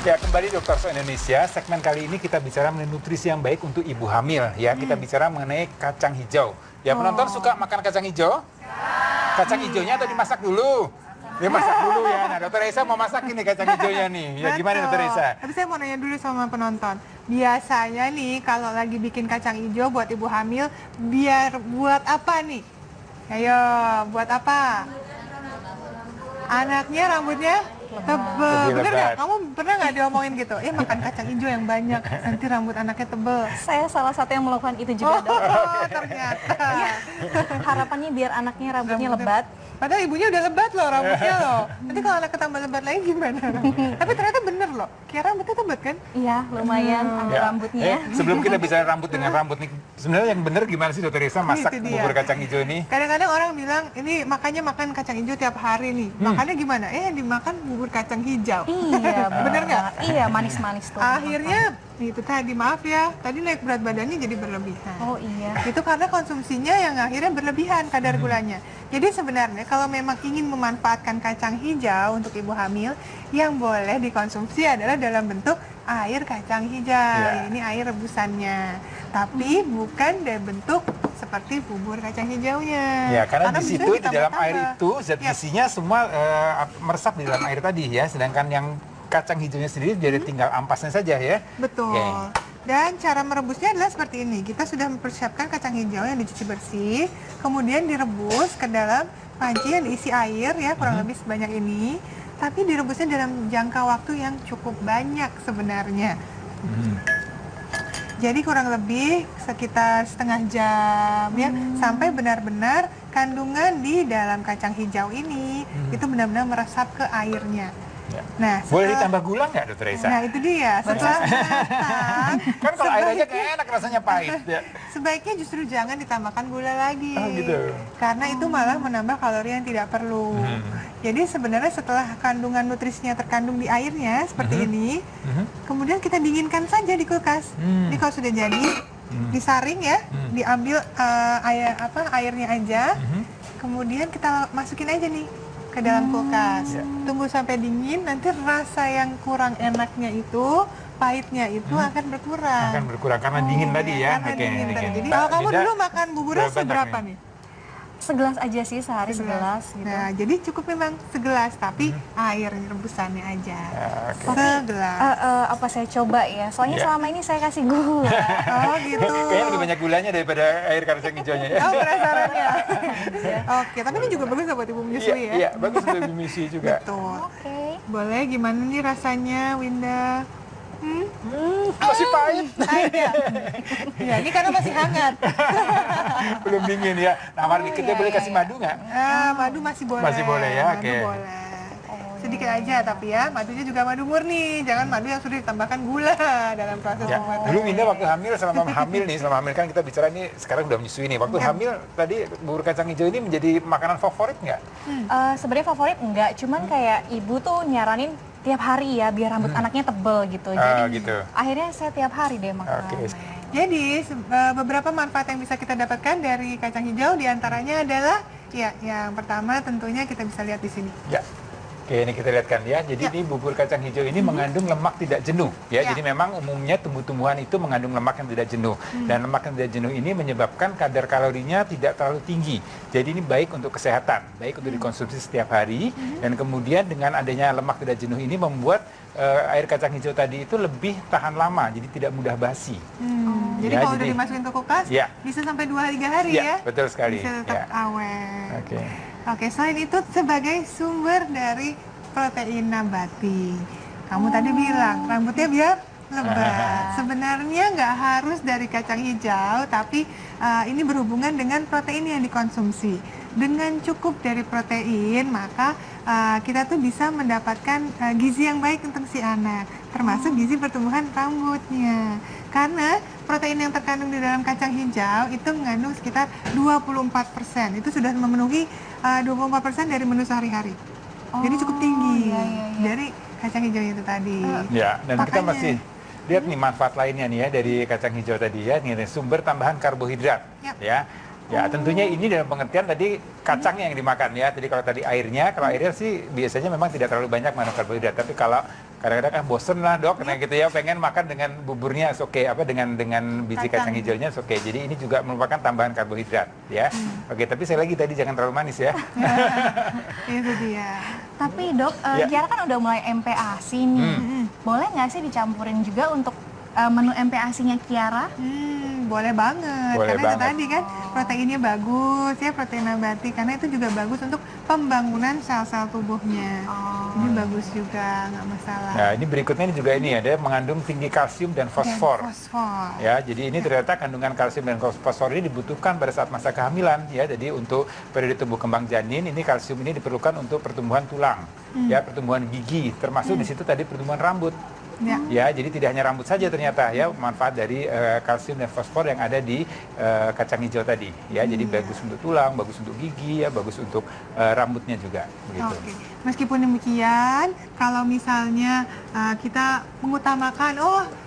Ya, kembali Dokter So Indonesia. Segmen kali ini kita bicara mengenai nutrisi yang baik untuk ibu hamil. Ya, kita bicara mengenai kacang hijau. Ya, penonton suka makan kacang hijau? Kacang hijaunya atau dimasak dulu? Ya, masak dulu ya. Nah, Dokter Reza mau masak ini kacang hijaunya nih. Ya, gimana Dokter Reza? Tapi saya mau nanya dulu sama penonton. Biasanya nih kalau lagi bikin kacang hijau buat ibu hamil, biar buat apa nih? Ayo, buat apa? Anaknya rambutnya tebel, bener nggak? Kamu pernah nggak diomongin gitu? Makan kacang hijau yang banyak, nanti rambut anaknya tebel. Saya salah satu yang melakukan itu juga, Dok. Ternyata. Ya, harapannya biar anaknya rambutnya lebat. Padahal ibunya udah lebat loh rambutnya loh. Nanti kalau anak ketambah lebat lagi gimana? Tapi ternyata bener loh, Kiara rambutnya tebet kan? Iya, lumayan ada rambutnya. Sebelum kita bicara rambut dengan rambut nih, sebenarnya yang benar gimana sih Dokter Reza masak bubur kacang hijau ini? Kadang-kadang orang bilang ini makanya makan kacang hijau tiap hari nih. Makannya gimana? Yang dimakan bubur kacang hijau. Iya, bener nggak? Iya, manis-manis tuh. Akhirnya itu tadi, maaf ya, tadi naik berat badannya jadi berlebihan. Oh iya. Itu karena konsumsinya yang akhirnya berlebihan kadar gulanya. Jadi sebenarnya kalau memang ingin memanfaatkan kacang hijau untuk ibu hamil, yang boleh dikonsumsi adalah dalam bentuk air kacang hijau. Ini air rebusannya. Tapi bukan dalam bentuk seperti bubur kacang hijaunya. Ya, karena di situ di dalam air itu zat gizinya semua meresap di dalam air tadi ya. Sedangkan yang kacang hijaunya sendiri jadi tinggal ampasnya saja ya. Betul. Dan cara merebusnya adalah seperti ini. Kita sudah mempersiapkan kacang hijau yang dicuci bersih, kemudian direbus ke dalam panci yang diisi air ya, kurang lebih sebanyak ini. Tapi direbusnya dalam jangka waktu yang cukup banyak sebenarnya. Jadi kurang lebih sekitar setengah jam ya, sampai benar-benar kandungan di dalam kacang hijau ini itu benar-benar meresap ke airnya. Ya. Nah, boleh ditambah gula nggak Dokter Reza? Nah itu dia, setelah matang Kan kalau air aja kayak enak rasanya pahit ya. sebaiknya justru jangan ditambahkan gula lagi. Oh, gitu. Karena itu malah menambah kalori yang tidak perlu. Jadi sebenarnya setelah kandungan nutrisinya terkandung di airnya seperti ini, kemudian kita dinginkan saja di kulkas. Jadi kalau sudah jadi, disaring ya, diambil airnya aja, kemudian kita masukin aja nih ke dalam kulkas. Tunggu sampai dingin, nanti rasa yang kurang enaknya itu, pahitnya itu akan berkurang. Akan berkurang karena dingin tadi ya. Karena dingin tadi. Jadi Mbak kalau kamu Dinda, dulu makan buburnya seberapa nih? Segelas aja sih, sehari segelas gitu. Nah, jadi cukup memang segelas, tapi air rebusannya aja. Segelas. Apa saya coba ya? Soalnya selama ini saya kasih gula. Oh gitu. Kayaknya lebih banyak gulanya daripada air kacang hijaunya ya. Oh penasarannya. Oke, tapi ini juga bagus buat ibu menyusui ya. Iya, bagus untuk ibu menyusui juga. Betul. Oke. Boleh, gimana nih rasanya, Winda? Masih pahit. Ya, ini karena masih hangat. Belum dingin ya. Nah, mari kita boleh kasih madu nggak? Madu masih boleh. Masih boleh ya, Madu oke. boleh. Sedikit aja tapi ya, madunya juga madu murni. Jangan madu yang sudah ditambahkan gula dalam proses Ya, pembuatan. dulu Winda waktu hamil, selama hamil kan kita bicara ini sekarang udah menyusui nih. Waktu hamil tadi bubur kacang hijau ini menjadi makanan favorit nggak? Sebenarnya favorit enggak, cuman kayak ibu tuh nyaranin tiap hari ya biar rambut anaknya tebel gitu. Jadi gitu. akhirnya saya tiap hari deh makan. Oke. Jadi beberapa manfaat yang bisa kita dapatkan dari kacang hijau diantaranya adalah ya yang pertama tentunya kita bisa lihat di sini. Ya. Oke, ini kita lihat kan ya. Jadi ini bubur kacang hijau ini mengandung lemak tidak jenuh ya. Jadi memang umumnya tumbuh-tumbuhan itu mengandung lemak yang tidak jenuh. Dan lemak yang tidak jenuh ini menyebabkan kadar kalorinya tidak terlalu tinggi. Jadi ini baik untuk kesehatan, baik untuk dikonsumsi setiap hari. Dan kemudian dengan adanya lemak tidak jenuh ini membuat air kacang hijau tadi itu lebih tahan lama, jadi tidak mudah basi. Jadi kalau udah dimasukin ke kulkas bisa sampai 2-3 hari ya. Betul sekali. Bisa tetap awet. Oke. Oke, selain itu sebagai sumber dari protein nabati. Kamu tadi bilang rambutnya biar lebat. Sebenarnya nggak harus dari kacang hijau, tapi ini berhubungan dengan protein yang dikonsumsi. Dengan cukup dari protein, maka kita tuh bisa mendapatkan gizi yang baik untuk si anak, termasuk gizi pertumbuhan rambutnya. Karena protein yang terkandung di dalam kacang hijau itu mengandung sekitar 24%. Itu sudah memenuhi 24% dari menu sehari-hari. Jadi cukup tinggi dari kacang hijau itu tadi. Ya, dan kita masih lihat nih manfaat lainnya nih ya dari kacang hijau tadi ya, nih sumber tambahan karbohidrat ya. Ya, tentunya ini dalam pengertian tadi kacangnya yang dimakan ya. Jadi kalau tadi airnya, kalau airnya sih biasanya memang tidak terlalu banyak mengandung karbohidrat. Tapi kalau kadang-kadang bosen lah dok, nah gitu ya, pengen makan dengan buburnya oke, dengan biji kacang hijaunya oke. Jadi ini juga merupakan tambahan karbohidrat ya. Oke, tapi saya lagi tadi jangan terlalu manis ya. Itu dia. Tapi dok, Kiara kan udah mulai MPASI nih. Boleh nggak sih dicampurin juga untuk menu MPASI-nya Kiara? Boleh banget, Boleh karena itu banget. tadi kan proteinnya bagus ya, protein nabati, karena itu juga bagus untuk pembangunan sel-sel tubuhnya. Ini bagus juga, nggak masalah. Nah, ini berikutnya ini juga ini ada mengandung tinggi kalsium dan fosfor. Fosfor. Ya, jadi ini ternyata kandungan kalsium dan fosfor ini dibutuhkan pada saat masa kehamilan ya. Jadi untuk periode tumbuh kembang janin ini kalsium ini diperlukan untuk pertumbuhan tulang, ya, pertumbuhan gigi, termasuk di situ tadi pertumbuhan rambut. Ya, jadi tidak hanya rambut saja ternyata ya, manfaat dari kalsium dan fosfor yang ada di kacang hijau tadi ya. Jadi bagus untuk tulang, bagus untuk gigi ya, bagus untuk rambutnya juga begitu. Oke. Meskipun demikian, kalau misalnya kita mengutamakan,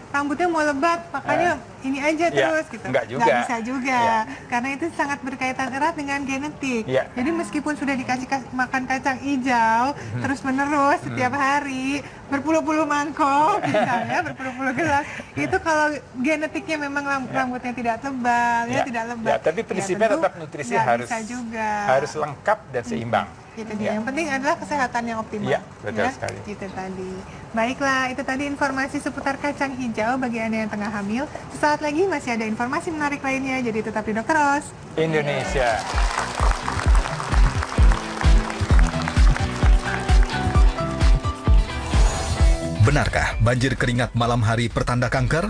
rambutnya mau lebat, makanya ini aja terus gitu. Enggak juga. Nggak bisa juga, karena itu sangat berkaitan erat dengan genetik. Jadi meskipun sudah dikasih makan kacang hijau terus-menerus setiap hari, berpuluh-puluh mangkok misalnya, berpuluh-puluh gelas, itu kalau genetiknya memang rambutnya tidak tebal, tidak lebat. Ya, tapi prinsipnya tentu tetap nutrisi nggak harus bisa juga. harus lengkap dan seimbang. Itu dia. Yang penting adalah kesehatan yang optimal. Iya, betul sekali. Itu tadi. Baiklah, itu tadi informasi seputar kacang hijau bagi Anda yang tengah hamil. Sesaat lagi masih ada informasi menarik lainnya, jadi tetap di Dokter Ros Indonesia. Benarkah banjir keringat malam hari pertanda kanker?